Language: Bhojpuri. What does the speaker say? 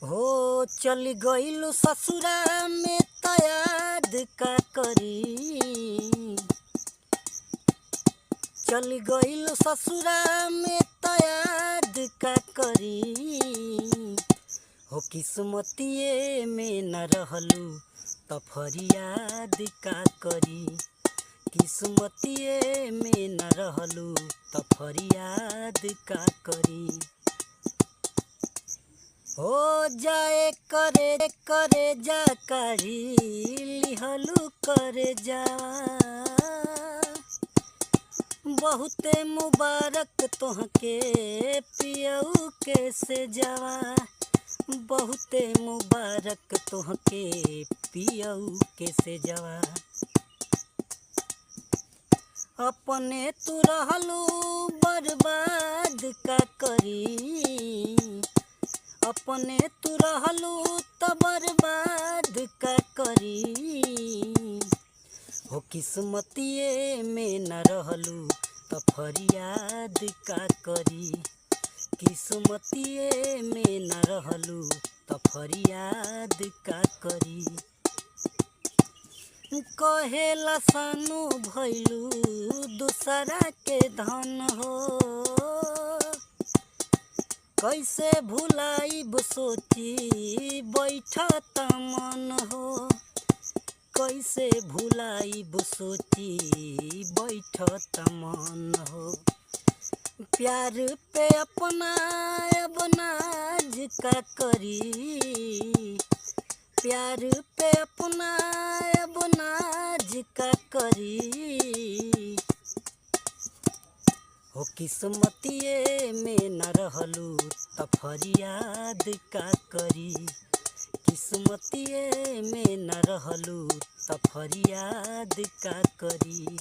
हो चल गइलू ससुरा में त याद का करी। चल गइलू ससुरा में त याद का करी। हो किस्मतिए में न रहलू त फरियाद का करी। किस्मतिए में न रहलू त फरियाद का करी। हो जाए करे करे जा काढ़ी लिहलू करे जावा। बहुते मुबारक तोहके पियऊ के से जावा। बहुते मुबारक तोहके पियऊ के से जावा। अपने तू रहलू बर्बाद का करी। अपने तू रहलू त बर्बाद का करी। हो किस्मतिए में न रहलू त फरियाद का करी। किस्मतिए में न रहलू त फरियाद का करी। कहेला सानू भइलू दूसरा के धन हो। कैसे भुलाइब सोची बैठत मन हो। कैसे भुलाइब सोची बैठत मन हो। प्यार पे अपना अब नाज का करी। प्यार पे अपना अब नाज का करी। हो किस्मतिए में न रहलू त फरियाद का करी। किस्मतिए में न रहलू त फरियाद का करी।